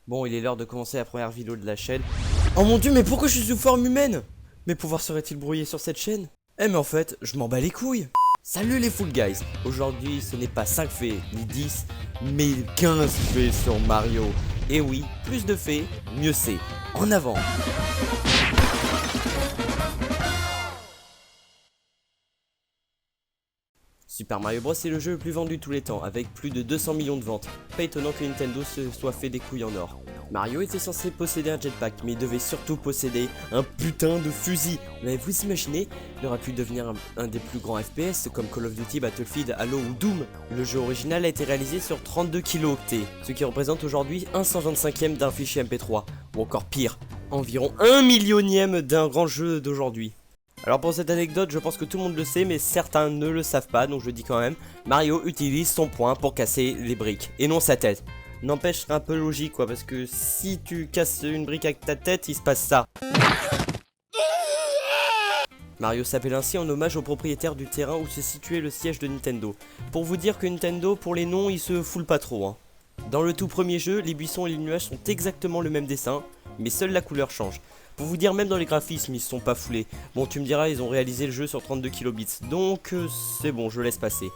Bon, il est l'heure de commencer la première vidéo de la chaîne. Oh mon dieu, mais pourquoi je suis sous forme humaine? Mes pouvoirs seraient-ils brouillés sur cette chaîne? Eh mais en fait, je m'en bats les couilles. Salut les Full Guys. Aujourd'hui, ce n'est pas 5 fées, ni 10, mais 15 fées sur Mario. Et oui, plus de fées, mieux c'est. En avant. Super Mario Bros est le jeu le plus vendu de tous les temps, avec plus de 200 millions de ventes. Pas étonnant que Nintendo se soit fait des couilles en or. Mario était censé posséder un jetpack, mais il devait surtout posséder un putain de fusil. Mais vous imaginez, il aurait pu devenir un des plus grands FPS comme Call of Duty, Battlefield, Halo ou Doom. Le jeu original a été réalisé sur 32 kilooctets, ce qui représente aujourd'hui 1/125e d'un fichier MP3, ou encore pire, environ 1 millionième d'un grand jeu d'aujourd'hui. Alors pour cette anecdote, je pense que tout le monde le sait, mais certains ne le savent pas, donc je dis quand même, Mario utilise son poing pour casser les briques, et non sa tête. N'empêche, c'est un peu logique quoi, parce que si tu casses une brique avec ta tête, il se passe ça. Mario s'appelle ainsi en hommage au propriétaire du terrain où se situait le siège de Nintendo. Pour vous dire que Nintendo, pour les noms, il se foule pas trop. Dans le tout premier jeu, les buissons et les nuages sont exactement le même dessin, mais seule la couleur change. Pour vous dire, même dans les graphismes, ils se sont pas foulés. Bon, tu me diras, ils ont réalisé le jeu sur 32 kilobits, donc c'est bon, je laisse passer.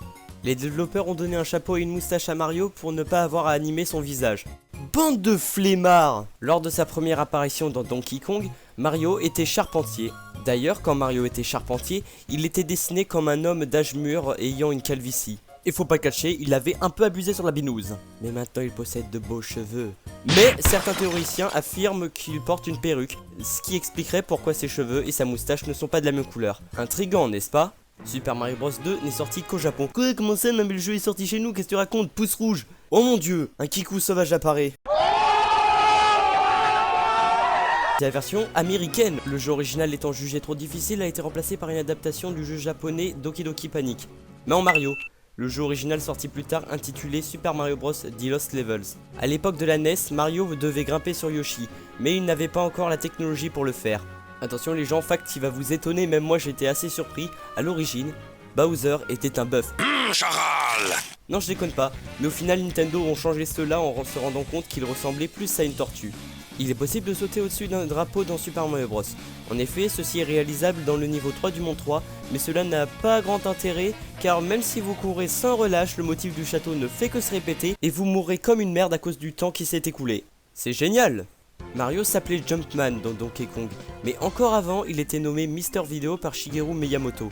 Les développeurs ont donné un chapeau et une moustache à Mario pour ne pas avoir à animer son visage. Bande de flemmards! Lors de sa première apparition dans Donkey Kong, Mario était charpentier. D'ailleurs, quand Mario était charpentier, il était dessiné comme un homme d'âge mûr ayant une calvitie. Et faut pas cacher, il avait un peu abusé sur la binouse. Mais maintenant il possède de beaux cheveux. Mais certains théoriciens affirment qu'il porte une perruque, ce qui expliquerait pourquoi ses cheveux et sa moustache ne sont pas de la même couleur. Intriguant, n'est-ce pas? Super Mario Bros 2 n'est sorti qu'au Japon. Quoi, comment ça, même le jeu est sorti chez nous, qu'est-ce que tu racontes, pouce rouge? Oh mon dieu, un kikou sauvage apparaît. C'est la version américaine. Le jeu original étant jugé trop difficile a été remplacé par une adaptation du jeu japonais Doki Doki Panic, mais en Mario. Le jeu original sorti plus tard intitulé Super Mario Bros. The Lost Levels. A l'époque de la NES, Mario devait grimper sur Yoshi, mais il n'avait pas encore la technologie pour le faire. Attention les gens, fact qui va vous étonner, même moi j'étais assez surpris, à l'origine, Bowser était un bœuf. Charal! Non je déconne pas, mais au final Nintendo ont changé cela en se rendant compte qu'il ressemblait plus à une tortue. Il est possible de sauter au-dessus d'un drapeau dans Super Mario Bros. En effet, ceci est réalisable dans le niveau 3 du monde 3, mais cela n'a pas grand intérêt, car même si vous courez sans relâche, le motif du château ne fait que se répéter, et vous mourrez comme une merde à cause du temps qui s'est écoulé. C'est génial! Mario s'appelait Jumpman dans Donkey Kong, mais encore avant, il était nommé Mister Video par Shigeru Miyamoto.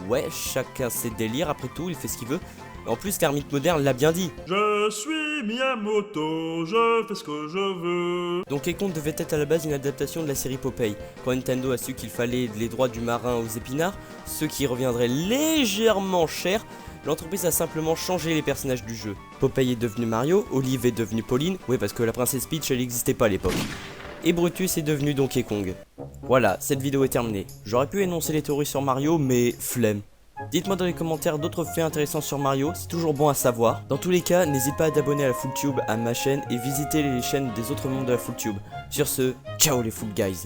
Ouais, chacun ses délires, après tout, il fait ce qu'il veut. En plus, l'ermite moderne l'a bien dit. Je suis Miyamoto, je fais ce que je veux. Donkey Kong devait être à la base une adaptation de la série Popeye. Quand Nintendo a su qu'il fallait les droits du marin aux épinards, ce qui reviendrait légèrement cher, l'entreprise a simplement changé les personnages du jeu. Popeye est devenu Mario, Olive est devenue Pauline, oui parce que la princesse Peach elle n'existait pas à l'époque. Et Brutus est devenu Donkey Kong. Voilà, cette vidéo est terminée. J'aurais pu énoncer les théories sur Mario, mais flemme. Dites-moi dans les commentaires d'autres faits intéressants sur Mario, c'est toujours bon à savoir. Dans tous les cas, n'hésite pas à t'abonner à la FoolTube, à ma chaîne, et visiter les chaînes des autres membres de la FoolTube. Sur ce, ciao les Full Guys.